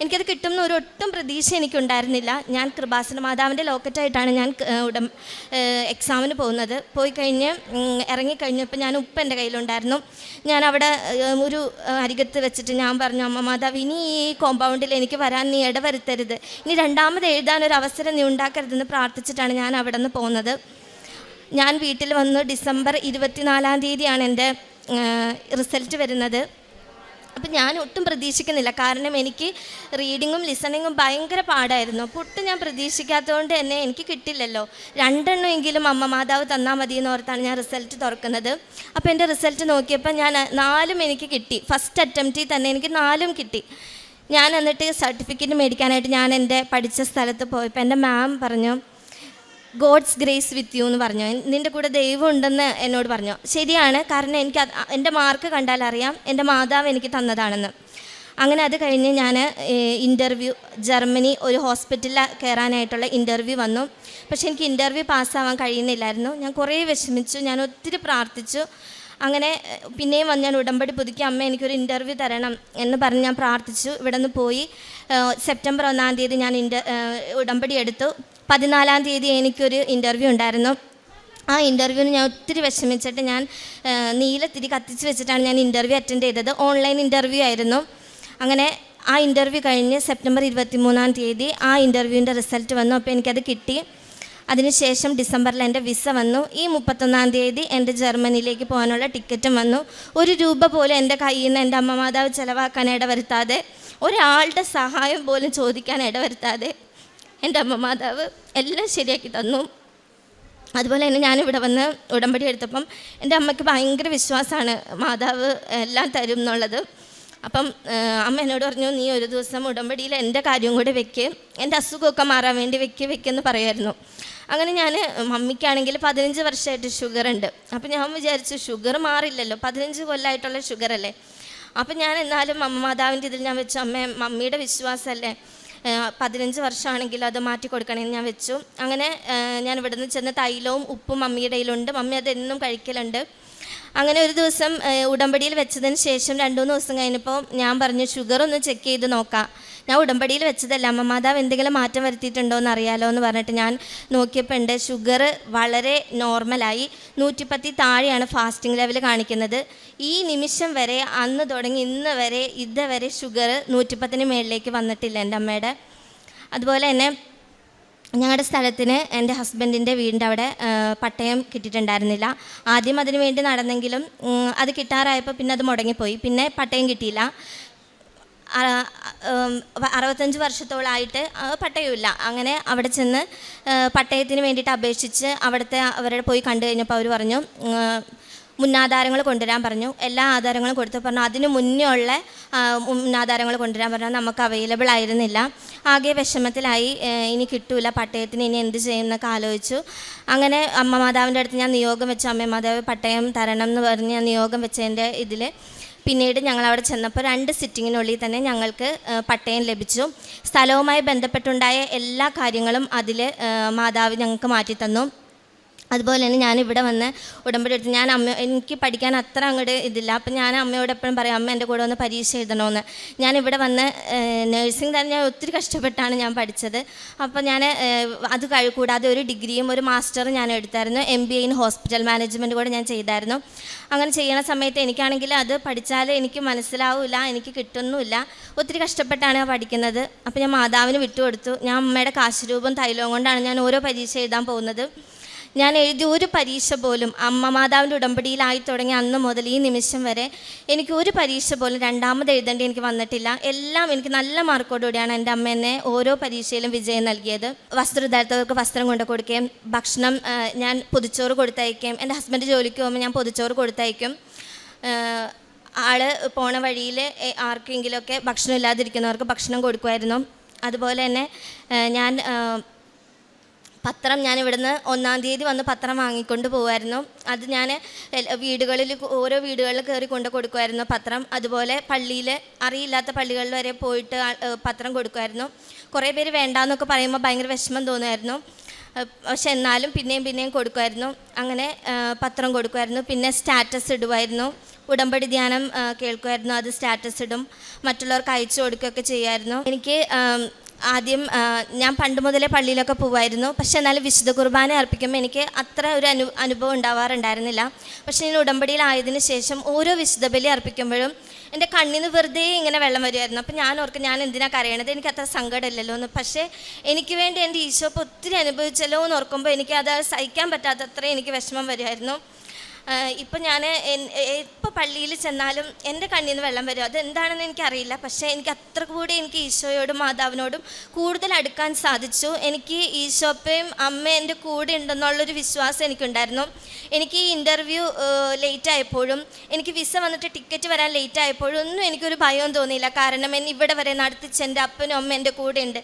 എനിക്കത് കിട്ടുമെന്ന് ഒട്ടും പ്രതീക്ഷ എനിക്കുണ്ടായിരുന്നില്ല. ഞാൻ കൃപാസന മാതാവിൻ്റെ ലോക്കറ്റായിട്ടാണ് ഞാൻ എക്സാമിന് പോകുന്നത്. പോയി കഴിഞ്ഞ് ഇറങ്ങിക്കഴിഞ്ഞപ്പോൾ ഞാൻ ഉപ്പ് എൻ്റെ കയ്യിലുണ്ടായിരുന്നു. ഞാൻ അവിടെ ഒരു അരികത്ത് വെച്ചിട്ട് ഞാൻ പറഞ്ഞു, അമ്മ മാതാവ്, ഇനി ഈ കോമ്പൗണ്ടിൽ എനിക്ക് വരാൻ നീ ഇടവരുത്തരുത്, ഇനി രണ്ടാമത് എഴുതാനൊരു അവസരം നീ ഉണ്ടാക്കരുതെന്ന് പ്രാർത്ഥിച്ചിട്ടാണ് ഞാൻ അവിടെ നിന്ന് പോകുന്നത്. ഞാൻ വീട്ടിൽ വന്നു. ഡിസംബർ 24-ാം തീയതിയാണ് എൻ്റെ റിസൾട്ട് വരുന്നത്. അപ്പം ഞാൻ ഒട്ടും പ്രതീക്ഷിക്കുന്നില്ല, കാരണം എനിക്ക് റീഡിങ്ങും ലിസണിങ്ങും ഭയങ്കര പാടായിരുന്നു. അപ്പോൾ ഒട്ടും ഞാൻ പ്രതീക്ഷിക്കാത്തതുകൊണ്ട് തന്നെ എനിക്ക് കിട്ടില്ലല്ലോ, 2 എണ്ണമെങ്കിലും അമ്മ മാതാവ് തന്നാൽ മതി എന്ന് ഓർത്താണ് ഞാൻ റിസൾട്ട് തുറക്കുന്നത്. അപ്പോൾ എൻ്റെ റിസൾട്ട് നോക്കിയപ്പോൾ ഞാൻ 4 എനിക്ക് കിട്ടി. ഫസ്റ്റ് അറ്റംപ്റ്റിൽ തന്നെ എനിക്ക് 4 കിട്ടി. ഞാൻ എന്നിട്ട് സർട്ടിഫിക്കറ്റ് മേടിക്കാനായിട്ട് ഞാൻ എൻ്റെ പഠിച്ച സ്ഥലത്ത് പോയപ്പോൾ എൻ്റെ മാം പറഞ്ഞു, ഗോഡ്സ് ഗ്രേസ് വിത്ത് യു എന്ന് പറഞ്ഞു, നിൻ്റെ കൂടെ ദൈവം ഉണ്ടെന്ന് എന്നോട് പറഞ്ഞു. ശരിയാണ്, കാരണം എനിക്ക് എൻ്റെ മാർക്ക് കണ്ടാൽ അറിയാം എൻ്റെ മാതാവ് എനിക്ക് തന്നതാണെന്ന്. അങ്ങനെ അത് കഴിഞ്ഞ് ഞാൻ ഇൻ്റർവ്യൂ, ജർമ്മനി ഒരു ഹോസ്പിറ്റലിൽ കയറാനായിട്ടുള്ള ഇൻ്റർവ്യൂ വന്നു. പക്ഷേ എനിക്ക് ഇൻ്റർവ്യൂ പാസ്സാവാൻ കഴിയുന്നില്ലായിരുന്നു. ഞാൻ കുറേ വിഷമിച്ചു, ഞാൻ ഒത്തിരി പ്രാർത്ഥിച്ചു. അങ്ങനെ പിന്നെയും വന്ന് ഞാൻ ഉടമ്പടി പുതുക്കി, അമ്മ എനിക്കൊരു ഇൻ്റർവ്യൂ തരണം എന്ന് പറഞ്ഞ് ഞാൻ പ്രാർത്ഥിച്ചു. ഇവിടെ നിന്ന് പോയി സെപ്റ്റംബർ 1-ാം തീയതി ഞാൻ ഉടമ്പടി എടുത്തു. 14-ാം തീയതി എനിക്കൊരു ഇൻ്റർവ്യൂ ഉണ്ടായിരുന്നു. ആ ഇൻ്റർവ്യൂവിന് ഞാൻ ഒത്തിരി വിഷമിച്ചിട്ട് ഞാൻ നീലത്തിരി കത്തിച്ച് വെച്ചിട്ടാണ് ഞാൻ ഇൻ്റർവ്യൂ അറ്റൻഡ് ചെയ്തത്. ഓൺലൈൻ ഇൻ്റർവ്യൂ ആയിരുന്നു. അങ്ങനെ ആ ഇൻ്റർവ്യൂ കഴിഞ്ഞ് സെപ്റ്റംബർ 23-ാം തീയതി ആ ഇൻ്റർവ്യൂവിൻ്റെ റിസൾട്ട് വന്നു. അപ്പോൾ എനിക്കത് കിട്ടി. അതിനുശേഷം ഡിസംബറിൽ എൻ്റെ വിസ വന്നു. ഈ 31-ാം തീയതി എൻ്റെ ജർമ്മനിയിലേക്ക് പോകാനുള്ള ടിക്കറ്റും വന്നു. 1 രൂപ പോലും എൻ്റെ കയ്യിൽ നിന്ന് എൻ്റെ അമ്മ മാതാവ് ചിലവാക്കാൻ ഇടവരുത്താതെ, ഒരാളുടെ സഹായം പോലും ചോദിക്കാൻ ഇടവരുത്താതെ എൻ്റെ അമ്മ മാതാവ് എല്ലാം ശരിയാക്കി തന്നു. അതുപോലെ തന്നെ ഞാനിവിടെ വന്ന് ഉടമ്പടി എടുത്തപ്പം എൻ്റെ അമ്മയ്ക്ക് ഭയങ്കര വിശ്വാസമാണ് മാതാവ് എല്ലാം തരും എന്നുള്ളത്. അപ്പം അമ്മ എന്നോട് പറഞ്ഞു, നീ ഒരു ദിവസം ഉടമ്പടിയിൽ എൻ്റെ കാര്യം കൂടെ വെക്ക്, എൻ്റെ അസുഖമൊക്കെ മാറാൻ വേണ്ടി വെക്കെന്ന് പറയുമായിരുന്നു. അങ്ങനെ ഞാൻ, മമ്മിക്കാണെങ്കിൽ 15 വർഷമായിട്ട് ഷുഗറുണ്ട്. അപ്പം ഞാൻ വിചാരിച്ചു ഷുഗർ മാറില്ലല്ലോ, 15 കൊല്ലമായിട്ടുള്ള ഷുഗറല്ലേ. അപ്പം ഞാൻ എന്നാലും അമ്മ മാതാവിൻ്റെ ഇതിൽ ഞാൻ വെച്ചു, അമ്മ മമ്മിയുടെ വിശ്വാസമല്ലേ, 15 വർഷമാണെങ്കിലും അത് മാറ്റി കൊടുക്കണമെന്ന് ഞാൻ വെച്ചു. അങ്ങനെ ഞാൻ ഇവിടെ നിന്ന് ചെന്ന് തൈലവും ഉപ്പും മമ്മിയുടെ കയ്യിലുണ്ട്, മമ്മി അതെന്നും കഴിക്കലുണ്ട്. അങ്ങനെ ഒരു ദിവസം ഉടമ്പടിയിൽ വെച്ചതിന് ശേഷം 2-3 ദിവസം കഴിഞ്ഞപ്പോൾ ഞാൻ പറഞ്ഞു, ഷുഗർ ഒന്ന് ചെക്ക് ചെയ്ത് നോക്കാം, ഞാൻ ഉടമ്പടിയിൽ വെച്ചതല്ല, അമ്മ മാതാവ് എന്തെങ്കിലും മാറ്റം വരുത്തിയിട്ടുണ്ടോ എന്ന് അറിയാലോ എന്ന് പറഞ്ഞിട്ട് ഞാൻ നോക്കിയപ്പോൾ ഉണ്ട് ഷുഗർ വളരെ നോർമലായി. 110 താഴെയാണ് ഫാസ്റ്റിംഗ് ലെവൽ കാണിക്കുന്നത്. ഈ നിമിഷം വരെ, അന്ന് തുടങ്ങി ഇന്ന് വരെ, ഇതുവരെ ഷുഗർ 110-ന് മേളിലേക്ക് വന്നിട്ടില്ല എൻ്റെ അമ്മയുടെ. അതുപോലെ തന്നെ ഞങ്ങളുടെ സ്ഥലത്തിന് എൻ്റെ ഹസ്ബൻഡിൻ്റെ വീടിൻ്റെ അവിടെ പട്ടയം കിട്ടിയിട്ടുണ്ടായിരുന്നില്ല. ആദ്യം അതിന് വേണ്ടി നടന്നെങ്കിലും അത് കിട്ടാറായപ്പോൾ പിന്നെ അത് മുടങ്ങിപ്പോയി, പിന്നെ പട്ടയം കിട്ടിയില്ല. 65 വർഷത്തോളമായിട്ട് പട്ടയമില്ല. അങ്ങനെ അവിടെ ചെന്ന് പട്ടയത്തിന് വേണ്ടിയിട്ട് അപേക്ഷിച്ച് അവരുടെ പോയി കണ്ടു കഴിഞ്ഞപ്പോൾ അവർ പറഞ്ഞു, മുന്നാധാരങ്ങൾ കൊണ്ടുവരാൻ പറഞ്ഞു. എല്ലാ ആധാരങ്ങളും കൊടുത്തു. പറഞ്ഞു അതിന് മുന്നേ ഉള്ള മുന്നാധാരങ്ങൾ കൊണ്ടുവരാൻ പറഞ്ഞാൽ നമുക്ക് അവൈലബിൾ ആയിരുന്നില്ല. ആകെ വിഷമത്തിലായി, ഇനി കിട്ടൂല പട്ടയത്തിന്, ഇനി എന്ത് ചെയ്യുമെന്നൊക്കെ ആലോചിച്ചു. അങ്ങനെ അമ്മ മാതാവിൻ്റെ അടുത്ത് ഞാൻ നിയോഗം വെച്ചു, അമ്മ മാതാവ് പട്ടയം തരണം എന്ന് പറഞ്ഞ് ഞാൻ നിയോഗം വെച്ചതിൻ്റെ ഇതിൽ പിന്നീട് ഞങ്ങൾ അവിടെ ചെന്നപ്പോൾ 2 സിറ്റിങ്ങിനുള്ളിൽ തന്നെ ഞങ്ങൾക്ക് പട്ടയം ലഭിച്ചു. സ്ഥലവുമായി ബന്ധപ്പെട്ടുണ്ടായ എല്ലാ കാര്യങ്ങളും അതിൽ മാതാവ് ഞങ്ങൾക്ക് മാറ്റിത്തന്നു. അതുപോലെ തന്നെ ഞാനിവിടെ വന്ന് ഉടമ്പടി എടുത്ത് എനിക്ക് പഠിക്കാൻ അത്ര അങ്ങോട്ട് ഇതില്ല. അപ്പം ഞാൻ അമ്മയോട് എപ്പോഴും പറയും, അമ്മ എൻ്റെ കൂടെ വന്ന് പരീക്ഷ എഴുതണമെന്ന്. ഞാനിവിടെ വന്ന് നേഴ്സിംഗ് തന്നെ ഞാൻ ഒത്തിരി കഷ്ടപ്പെട്ടാണ് ഞാൻ പഠിച്ചത്. അപ്പോൾ ഞാൻ അത് കൂടാതെ ഒരു ഡിഗ്രിയും ഒരു മാസ്റ്ററും ഞാൻ എടുത്തായിരുന്നു. MBA ഇൻ ഹോസ്പിറ്റൽ മാനേജ്മെൻറ്റ് കൂടെ ഞാൻ ചെയ്തായിരുന്നു. അങ്ങനെ ചെയ്യണ സമയത്ത് എനിക്കാണെങ്കിൽ അത് പഠിച്ചാൽ എനിക്ക് മനസ്സിലാവില്ല, എനിക്ക് കിട്ടുന്നുമില്ല. ഒത്തിരി കഷ്ടപ്പെട്ടാണ് ഞാൻ പഠിക്കുന്നത്. അപ്പോൾ ഞാൻ മാതാവിന് വിട്ടുകൊടുത്തു. ഞാൻ അമ്മയുടെ കാശ് രൂപം തൈലവും കൊണ്ടാണ് ഞാൻ ഓരോ പരീക്ഷ എഴുതാൻ പോകുന്നത്. ഞാൻ എഴുതിയ ഒരു പരീക്ഷ പോലും മാതാവിൻ്റെ ഉടമ്പടിയിലായി തുടങ്ങിയ അന്ന് മുതൽ ഈ നിമിഷം വരെ എനിക്ക് ഒരു പരീക്ഷ പോലും രണ്ടാമത് എഴുതേണ്ടി എനിക്ക് വന്നിട്ടില്ല. എല്ലാം എനിക്ക് നല്ല മാർക്കോടുകൂടിയാണ് എൻ്റെ അമ്മ എന്നെ ഓരോ പരീക്ഷയിലും വിജയം നൽകിയത്. വസ്ത്രധാരത്തവർക്ക് വസ്ത്രം കൊണ്ട് കൊടുക്കുകയും ഭക്ഷണം ഞാൻ പൊതിച്ചോറ് കൊടുത്തയക്കുകയും എൻ്റെ ഹസ്ബൻഡ് ജോലിക്ക് പോകുമ്പോൾ ഞാൻ പൊതിച്ചോറ് കൊടുത്തയക്കും. ആൾ പോണ വഴിയിൽ ആർക്കെങ്കിലുമൊക്കെ ഭക്ഷണം ഇല്ലാതിരിക്കുന്നവർക്ക് ഭക്ഷണം കൊടുക്കുമായിരുന്നു. അതുപോലെ തന്നെ ഞാൻ പത്രം ഞാൻ ഇവിടുന്ന് 1-ാം തീയതി വന്ന് പത്രം വാങ്ങിക്കൊണ്ട് പോകുമായിരുന്നു. അത് ഞാൻ ഓരോ വീടുകളിൽ കയറി കൊണ്ട് കൊടുക്കുമായിരുന്നു പത്രം. അതുപോലെ പള്ളിയിൽ അറിയില്ലാത്ത പള്ളികളിൽ വരെ പോയിട്ട് പത്രം കൊടുക്കുമായിരുന്നു. കുറേ പേര് വേണ്ടാന്നൊക്കെ പറയുമ്പോൾ ഭയങ്കര വിഷമം തോന്നുമായിരുന്നു. പക്ഷെ എന്നാലും പിന്നെയും കൊടുക്കുമായിരുന്നു. അങ്ങനെ പത്രം കൊടുക്കുമായിരുന്നു. പിന്നെ സ്റ്റാറ്റസ് ഇടുമായിരുന്നു. ഉടമ്പടി ധ്യാനം കേൾക്കുമായിരുന്നു, അത് സ്റ്റാറ്റസ് ഇടും. മറ്റുള്ളവർക്ക് അയച്ചു കൊടുക്കുകയൊക്കെ ചെയ്യുമായിരുന്നു. എനിക്ക് ആദ്യം ഞാൻ പണ്ട് മുതലേ പള്ളിയിലൊക്കെ പോകുമായിരുന്നു. പക്ഷെ എന്നാലും വിശുദ്ധ കുർബാന അർപ്പിക്കുമ്പോൾ എനിക്ക് അത്ര ഒരു അനുഭവം ഉണ്ടാവാറുണ്ടായിരുന്നില്ല. പക്ഷേ ഞാൻ ഉടമ്പടിയിലായതിനു ശേഷം ഓരോ വിശുദ്ധ ബലി അർപ്പിക്കുമ്പോഴും എൻ്റെ കണ്ണിൽ നിന്ന് വെറുതെ ഇങ്ങനെ വെള്ളം വരുമായിരുന്നു. അപ്പം ഞാൻ ഓർക്കും, ഞാൻ എന്തിനാണ് കരയണത്, എനിക്ക് അത്ര സങ്കടമില്ലല്ലോ എന്ന്. പക്ഷേ എനിക്ക് വേണ്ടി എൻ്റെ ഈശോ ഇപ്പോൾ ഒത്തിരി അനുഭവിച്ചല്ലോ എന്ന് ഓർക്കുമ്പോൾ എനിക്ക് അത് സഹിക്കാൻ പറ്റാത്തത്ര എനിക്ക് വിഷമം വരുമായിരുന്നു. ഇപ്പം ഞാൻ ഇപ്പോൾ പള്ളിയിൽ ചെന്നാലും എൻ്റെ കണ്ണിൽ നിന്ന് വെള്ളം വരും. അതെന്താണെന്ന് എനിക്കറിയില്ല. പക്ഷേ എനിക്ക് അത്ര കൂടി എനിക്ക് ഈശോയോടും മാതാവിനോടും കൂടുതൽ അടുക്കാൻ സാധിച്ചു. എനിക്ക് ഈശോപ്പയും അമ്മ എൻ്റെ കൂടെ ഉണ്ടെന്നുള്ളൊരു വിശ്വാസം എനിക്കുണ്ടായിരുന്നു. എനിക്ക് ഈ ഇൻ്റർവ്യൂ ലേറ്റായപ്പോഴും എനിക്ക് വിസ വന്നിട്ട് ടിക്കറ്റ് വരാൻ ലേറ്റായപ്പോഴും ഒന്നും എനിക്കൊരു ഭയവും തോന്നിയില്ല. കാരണം ഇവിടെ വരെ നടത്തിച്ച് എൻ്റെ അപ്പനും അമ്മ എൻ്റെ കൂടെ ഉണ്ട്.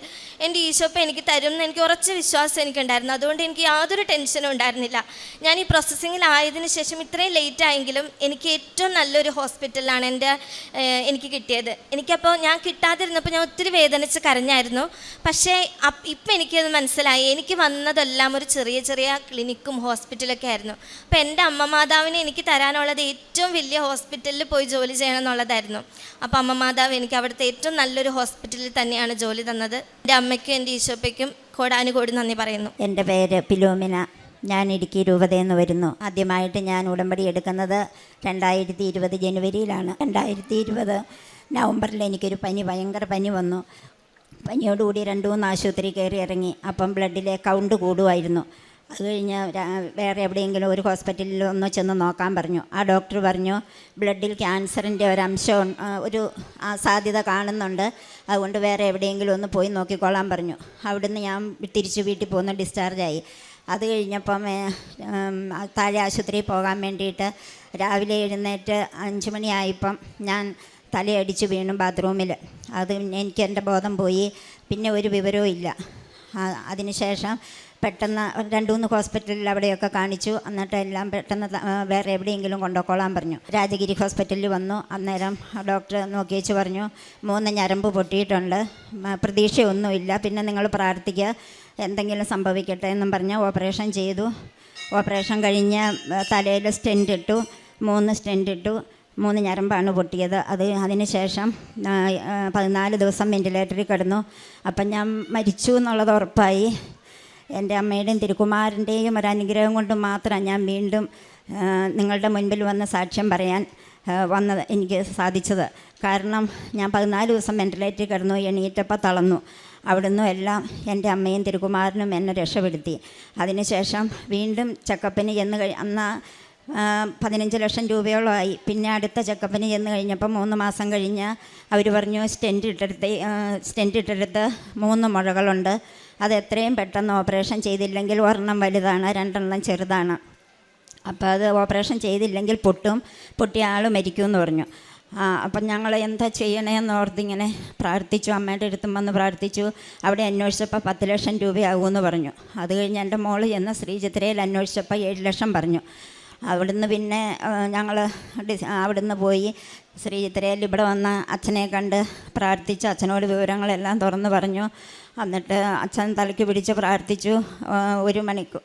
എൻ്റെ ഈശോപ്പ എനിക്ക് തരും എന്ന് എനിക്ക് ഉറച്ച വിശ്വാസം എനിക്കുണ്ടായിരുന്നു. അതുകൊണ്ട് എനിക്ക് യാതൊരു ടെൻഷനും ഉണ്ടായിരുന്നില്ല. ഞാൻ ഈ പ്രോസസ്സിങ്ങിലായതിനു ശേഷം ഇത്രയും ലേറ്റ് ആയെങ്കിലും എനിക്ക് ഏറ്റവും നല്ലൊരു ഹോസ്പിറ്റലിലാണ് എനിക്ക് കിട്ടിയത്. എനിക്കപ്പോൾ ഞാൻ കിട്ടാതിരുന്നപ്പോൾ ഞാൻ ഒത്തിരി വേദനിച്ച് കരഞ്ഞായിരുന്നു. പക്ഷേ ഇപ്പം എനിക്കത് മനസ്സിലായി, എനിക്ക് വന്നതെല്ലാം ഒരു ചെറിയ ചെറിയ ക്ലിനിക്കും ഹോസ്പിറ്റലൊക്കെ ആയിരുന്നു. അപ്പോൾ എൻ്റെ അമ്മ മാതാവിനെ എനിക്ക് തരാനുള്ളത് ഏറ്റവും വലിയ ഹോസ്പിറ്റലിൽ പോയി ജോലി ചെയ്യണം എന്നുള്ളതായിരുന്നു. അപ്പോൾ അമ്മ മാതാവ് എനിക്ക് അവിടുത്തെ ഏറ്റവും നല്ലൊരു ഹോസ്പിറ്റലിൽ തന്നെയാണ് ജോലി തന്നത്. എൻ്റെ അമ്മയ്ക്കും എൻ്റെ ഈശോപ്പയ്ക്കും കോടാനുകോടി നന്ദി പറയുന്നു. എൻ്റെ പേര് ഫിലോമിന. ഞാൻ ഇടുക്കി രൂപതയിൽ നിന്ന് വരുന്നു. ആദ്യമായിട്ട് ഞാൻ ഉടമ്പടി എടുക്കുന്നത് 2020 ജനുവരിയിലാണ്. 2020 നവംബറിൽ എനിക്കൊരു ഭയങ്കര പനി വന്നു. പനിയോടുകൂടി 2-3 ആശുപത്രി കയറി ഇറങ്ങി. അപ്പം ബ്ലഡിലെ കൗണ്ട് കൂടുമായിരുന്നു. അത് കഴിഞ്ഞ് വേറെ എവിടെയെങ്കിലും ഒരു ഹോസ്പിറ്റലിൽ ഒന്ന് ചെന്ന് നോക്കാൻ പറഞ്ഞു. ആ ഡോക്ടർ പറഞ്ഞു, ബ്ലഡിൽ ക്യാൻസറിൻ്റെ ഒരംശം ഒരു സാധ്യത കാണുന്നുണ്ട്, അതുകൊണ്ട് വേറെ എവിടെയെങ്കിലും ഒന്ന് പോയി നോക്കിക്കോളാൻ പറഞ്ഞു. അവിടുന്ന് ഞാൻ തിരിച്ച് വീട്ടിൽ പോന്ന് ഡിസ്ചാർജായി. അത് കഴിഞ്ഞപ്പം താഴെ ആശുപത്രിയിൽ പോകാൻ വേണ്ടിയിട്ട് രാവിലെ എഴുന്നേറ്റ് 5 മണിയായപ്പം ഞാൻ തലയടിച്ച് വീണു ബാത്റൂമിൽ. അത് എനിക്ക് എൻ്റെ ബോധം പോയി. പിന്നെ ഒരു വിവരവും ഇല്ല. അതിനുശേഷം പെട്ടെന്ന് 2-3 ഹോസ്പിറ്റലിൽ അവിടെയൊക്കെ കാണിച്ചു. എന്നിട്ട് എല്ലാം പെട്ടെന്ന് വേറെ എവിടെയെങ്കിലും കൊണ്ടുപോയിക്കോളാൻ പറഞ്ഞു. രാജഗിരി ഹോസ്പിറ്റലിൽ വന്നു. അന്നേരം ഡോക്ടർ നോക്കി വെച്ച് പറഞ്ഞു, 3 ഞരമ്പ് പൊട്ടിയിട്ടുണ്ട്, പ്രതീക്ഷയൊന്നുമില്ല, പിന്നെ നിങ്ങൾ പ്രാർത്ഥിക്കുക, എന്തെങ്കിലും സംഭവിക്കട്ടെ എന്നും പറഞ്ഞ് ഓപ്പറേഷൻ ചെയ്തു. ഓപ്പറേഷൻ കഴിഞ്ഞ് തലയിൽ സ്റ്റെൻറ്റ് ഇട്ടു. 3 സ്റ്റെൻറ്റ് ഇട്ടു. 3 ഞരമ്പാണ് പൊട്ടിയത്. അതിന് ശേഷം 14 ദിവസം വെൻറ്റിലേറ്ററിൽ കിടന്നു. അപ്പം ഞാൻ മരിച്ചു എന്നുള്ളത് ഉറപ്പായി. എൻ്റെ അമ്മയുടെയും തിരുക്കുമാരൻ്റെയും ഒരു അനുഗ്രഹം കൊണ്ട് മാത്രം ഞാൻ വീണ്ടും നിങ്ങളുടെ മുൻപിൽ വന്ന് സാക്ഷ്യം പറയാൻ എനിക്ക് സാധിച്ചത്. കാരണം ഞാൻ 14 ദിവസം വെൻറ്റിലേറ്ററിൽ കിടന്നു. എണീറ്റപ്പോൾ തളർന്നു. അവിടുന്ന് എല്ലാം എൻ്റെ അമ്മയും തിരുക്കുമാരനും എന്നെ രക്ഷപ്പെടുത്തി. അതിനുശേഷം വീണ്ടും ചെക്കപ്പിന് അന്ന് 15 ലക്ഷം രൂപയോളമായി. പിന്നെ അടുത്ത ചെക്കപ്പിന് ചെന്ന് കഴിഞ്ഞപ്പോൾ 3 മാസം കഴിഞ്ഞ് അവർ പറഞ്ഞു, സ്റ്റെൻറ്റ് ഇട്ടെടുത്ത് 3 മുഴകളുണ്ട്, അത് എത്രയും പെട്ടെന്ന് ഓപ്പറേഷൻ ചെയ്തില്ലെങ്കിൽ 1 വലുതാണ്, 2 ചെറുതാണ്. അപ്പോൾ അത് ഓപ്പറേഷൻ ചെയ്തില്ലെങ്കിൽ പൊട്ടിയ ആൾ മരിക്കുമെന്ന് പറഞ്ഞു. അപ്പം ഞങ്ങൾ എന്താ ചെയ്യണേന്ന് ഓർത്തിങ്ങനെ പ്രാർത്ഥിച്ചു. അമ്മയുടെ അടുത്തും വന്ന് പ്രാർത്ഥിച്ചു. അവിടെ അന്വേഷിച്ചപ്പോൾ 10 ലക്ഷം രൂപയാകുമെന്ന് പറഞ്ഞു. അത് കഴിഞ്ഞ് എൻ്റെ മോള് ചെന്ന് ശ്രീചിത്രയിൽ അന്വേഷിച്ചപ്പോൾ 7 ലക്ഷം പറഞ്ഞു. അവിടുന്ന് പിന്നെ ഞങ്ങൾ അവിടുന്ന് പോയി ശ്രീചിത്രയിൽ ഇവിടെ വന്ന അച്ഛനെ കണ്ട് പ്രാർത്ഥിച്ച് അച്ഛനോട് വിവരങ്ങളെല്ലാം തുറന്ന് പറഞ്ഞു. എന്നിട്ട് അച്ഛൻ തലയ്ക്ക് പിടിച്ച് പ്രാർത്ഥിച്ചു. ഒരു മണിക്കൂർ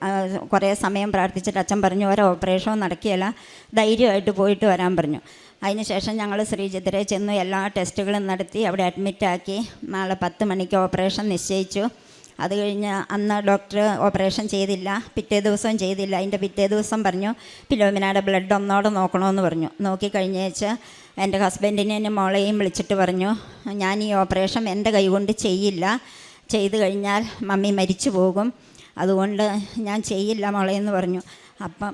കുറേ സമയം പ്രാർത്ഥിച്ചിട്ട് അച്ഛൻ പറഞ്ഞു ഒരു ഓപ്പറേഷനും നടക്കുകയില്ല, ധൈര്യമായിട്ട് പോയിട്ട് വരാൻ പറഞ്ഞു. അതിനുശേഷം ഞങ്ങൾ ശ്രീചിത്രയിൽ ചെന്നു, എല്ലാ ടെസ്റ്റുകളും നടത്തി അവിടെ അഡ്മിറ്റാക്കി. നാളെ 10 മണിക്ക് ഓപ്പറേഷൻ നിശ്ചയിച്ചു. അത് കഴിഞ്ഞ് അന്ന് ഡോക്ടർ ഓപ്പറേഷൻ ചെയ്തില്ല, പിറ്റേ ദിവസവും ചെയ്തില്ല. അതിൻ്റെ പിറ്റേ ദിവസം പറഞ്ഞു ഫിലോമിനയുടെ ബ്ലഡ് ഒന്നോടെ നോക്കണമെന്ന് പറഞ്ഞു. നോക്കിക്കഴിഞ്ഞേച്ച് എൻ്റെ ഹസ്ബൻഡിനെ എന്നെ മോളെയും വിളിച്ചിട്ട് പറഞ്ഞു ഞാൻ ഈ ഓപ്പറേഷൻ എൻ്റെ കൈകൊണ്ട് ചെയ്യില്ല, ചെയ്തു കഴിഞ്ഞാൽ മമ്മി മരിച്ചു പോകും, അതുകൊണ്ട് ഞാൻ ചെയ്യില്ല മോളെന്ന് പറഞ്ഞു. അപ്പം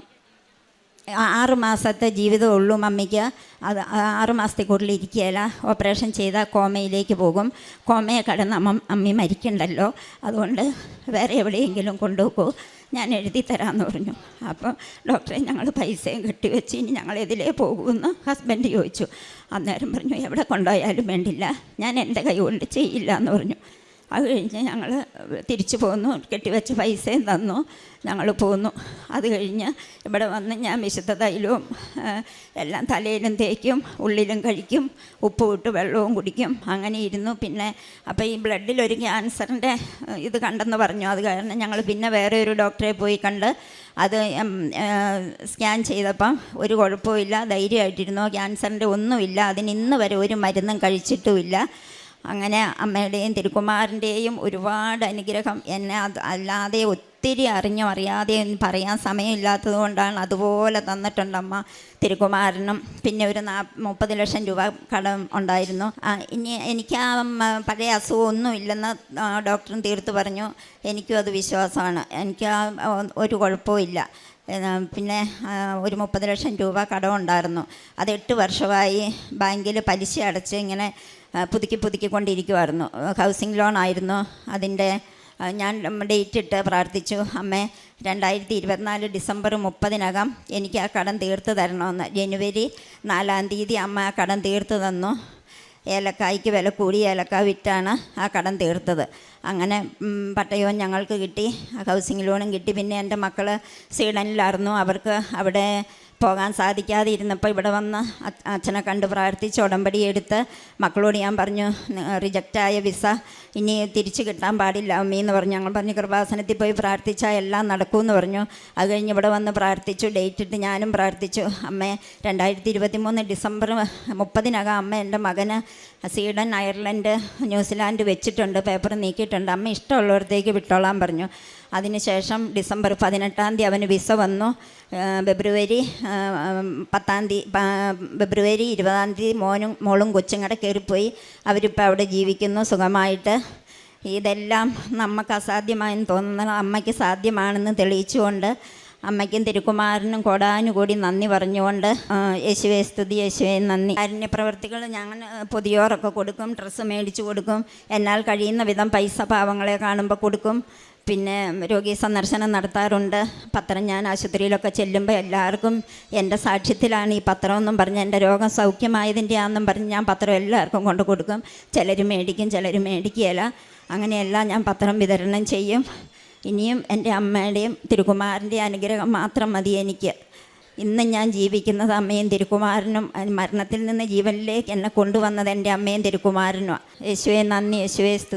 6 മാസത്തെ ജീവിതമുള്ളൂ മമ്മിക്ക്, അത് 6 മാസത്തിൽ കൂടുതൽ ഇരിക്കുകയില്ല, ഓപ്പറേഷൻ ചെയ്താൽ കോമയിലേക്ക് പോകും, കോമയെ കടന്ന് അമ്മി മരിക്കണ്ടല്ലോ, അതുകൊണ്ട് വേറെ എവിടെയെങ്കിലും കൊണ്ടുപോകൂ, ഞാൻ എഴുതി തരാമെന്ന് പറഞ്ഞു. അപ്പം ഡോക്ടറെ ഞങ്ങൾ പൈസയും കെട്ടിവെച്ച് ഇനി ഞങ്ങൾ ഇതിലേ പോകുമെന്ന് ഹസ്ബൻഡ് ചോദിച്ചു. അന്നേരം പറഞ്ഞു എവിടെ കൊണ്ടുപോയാലും വേണ്ടില്ല, ഞാൻ എൻ്റെ കൈ കൊണ്ട് ചെയ്യില്ല എന്ന് പറഞ്ഞു. അത് കഴിഞ്ഞ് ഞങ്ങൾ തിരിച്ചു പോന്നു, കെട്ടിവെച്ച പൈസയും തന്നു, ഞങ്ങൾ പോന്നു. അത് കഴിഞ്ഞ് ഇവിടെ വന്ന് ഞാൻ വിശുദ്ധ തൈലവും എല്ലാം തലയിലും തേക്കും, ഉള്ളിലും കഴിക്കും, ഉപ്പ് ഇട്ട് വെള്ളവും കുടിക്കും, അങ്ങനെ ഇരുന്നു. പിന്നെ അപ്പോൾ ഈ ബ്ലഡിലൊരു ക്യാൻസറിൻ്റെ ഇത് കണ്ടെന്ന് പറഞ്ഞു. അത് കാരണം ഞങ്ങൾ പിന്നെ വേറെ ഒരു ഡോക്ടറെ പോയി കണ്ട് അത് സ്കാൻ ചെയ്തപ്പം ഒരു കുഴപ്പമില്ല, ധൈര്യമായിട്ടിരുന്നു, ക്യാൻസറിൻ്റെ ഒന്നുമില്ല, അതിന് ഇന്ന് വരെ ഒരു മരുന്നും കഴിച്ചിട്ടുമില്ല. അങ്ങനെ അമ്മയുടെയും തിരുക്കുമാരൻ്റെയും ഒരുപാട് അനുഗ്രഹം എന്നെ അല്ലാതെ ഒത്തിരി അറിഞ്ഞോ അറിയാതെയും പറയാൻ സമയമില്ലാത്തത് കൊണ്ടാണ് അതുപോലെ തന്നിട്ടുണ്ട് അമ്മ തിരുക്കുമാരനും. പിന്നെ ഒരു 30 ലക്ഷം രൂപ കടം ഉണ്ടായിരുന്നു. ഇനി എനിക്ക് ആ പഴയ അസുഖമൊന്നും ഇല്ലെന്ന് ഡോക്ടറും തീർത്ത് പറഞ്ഞു. എനിക്കും അത് വിശ്വാസമാണ്, എനിക്ക് ഒരു കുഴപ്പവും ഇല്ല. പിന്നെ ഒരു 30 ലക്ഷം രൂപ കടം ഉണ്ടായിരുന്നു. അത് 8 വർഷമായി ബാങ്കിൽ പലിശ അടച്ച് ഇങ്ങനെ പുതുക്കിക്കൊണ്ടിരിക്കുമായിരുന്നു. ഹൗസിംഗ് ലോൺ ആയിരുന്നു. അതിൻ്റെ ഞാൻ ഡേറ്റ് ഇട്ട് പ്രാർത്ഥിച്ചു, അമ്മേ 2024 ഡിസംബർ 30-നകം എനിക്ക് ആ കടം തീർത്ത് തരണമെന്ന്. ജനുവരി 4-ാം തീയതി അമ്മ ആ കടം തീർത്ത് തന്നു. ഏലക്കായ്ക്ക് വില കൂടി ഏലക്ക വിറ്റാണ് ആ കടം തീർത്തത്. അങ്ങനെ പട്ടയവും ഞങ്ങൾക്ക് കിട്ടി, ഹൗസിംഗ് ലോണും കിട്ടി. പിന്നെ എൻ്റെ മക്കൾ സ്വീഡനിലായിരുന്നു, അവർക്ക് അവിടെ പോകാൻ സാധിക്കാതെ ഇരുന്നപ്പോൾ ഇവിടെ വന്ന് അച്ഛനെ കണ്ട് പ്രാർത്ഥിച്ച് ഉടമ്പടി എടുത്ത് മക്കളോട് ഞാൻ പറഞ്ഞു റിജക്റ്റായ വിസ ഇനി തിരിച്ച് കിട്ടാൻ പാടില്ല അമ്മയെന്ന് പറഞ്ഞു. ഞങ്ങൾ പറഞ്ഞു കൃപാസനത്തിൽ പോയി പ്രാർത്ഥിച്ചാൽ എല്ലാം നടക്കുമെന്ന് പറഞ്ഞു. അത് കഴിഞ്ഞ് ഇവിടെ വന്ന് പ്രാർത്ഥിച്ചു, ഡേറ്റ് ഇട്ട് ഞാനും പ്രാർത്ഥിച്ചു. അമ്മേ 2023 ഡിസംബർ 30-നകം അമ്മ എൻ്റെ മകന് സ്വീഡൻ, അയർലൻഡ്, ന്യൂസിലാൻഡ് വെച്ചിട്ടുണ്ട്, പേപ്പർ നീക്കിയിട്ടുണ്ട്, അമ്മ ഇഷ്ടമുള്ളവരത്തേക്ക് വിട്ടോളാൻ പറഞ്ഞു. അതിനുശേഷം ഡിസംബർ 18-ാം തീയതി അവന് വിസ വന്നു. ഫെബ്രുവരി 10-ാം തീയതി ഫെബ്രുവരി 20-ാം തീയതി മോളും കൊച്ചും കൂടെ കയറിപ്പോയി. അവരിപ്പോൾ അവിടെ ജീവിക്കുന്നു സുഖമായിട്ട്. ഇതെല്ലാം നമുക്ക് അസാധ്യമായെന്ന് തോന്നുന്നത് അമ്മയ്ക്ക് സാധ്യമാണെന്ന് തെളിയിച്ചുകൊണ്ട് അമ്മയ്ക്കും തിരുക്കുമാരനും കോടാനുകൂടി നന്ദി പറഞ്ഞുകൊണ്ട് യേശുവേ സ്തുതി, യേശുവേ നന്ദി. കാരുണ്യപ്രവർത്തികൾ ഞങ്ങൾ പൊതിയോറൊക്കെ കൊടുക്കും, ഡ്രസ്സ് മേടിച്ച് കൊടുക്കും, എന്നാൽ കഴിയുന്ന വിധം പൈസ പാവങ്ങളെ കാണുമ്പോൾ കൊടുക്കും. പിന്നെ രോഗി സന്ദർശനം നടത്താറുണ്ട്. പത്രം ഞാൻ ആശുപത്രിയിലൊക്കെ ചെല്ലുമ്പോൾ എല്ലാവർക്കും എൻ്റെ സാക്ഷ്യത്തിലാണ് ഈ പത്രമെന്നും പറഞ്ഞ് എൻ്റെ രോഗം സൗഖ്യമായതിൻ്റെ ആണെന്നും പറഞ്ഞ് ഞാൻ പത്രം എല്ലാവർക്കും കൊണ്ട് കൊടുക്കും. ചിലർ മേടിക്കും, ചിലർ മേടിക്കുകയില്ല. അങ്ങനെയെല്ലാം ഞാൻ പത്രം വിതരണം ചെയ്യും. ഇനിയും എൻ്റെ അമ്മയുടെയും തിരുക്കുമാരൻ്റെയും അനുഗ്രഹം മാത്രം മതി എനിക്ക്. ഇന്ന് ഞാൻ ജീവിക്കുന്നത് അമ്മയും തിരുക്കുമാരനും, മരണത്തിൽ നിന്ന് ജീവനിലേക്ക് എന്നെ കൊണ്ടുവന്നത് എൻ്റെ അമ്മയും തിരുക്കുമാരനുമാണ്. യേശുവേ നന്ദി, യേശുവേ സ്തുതി.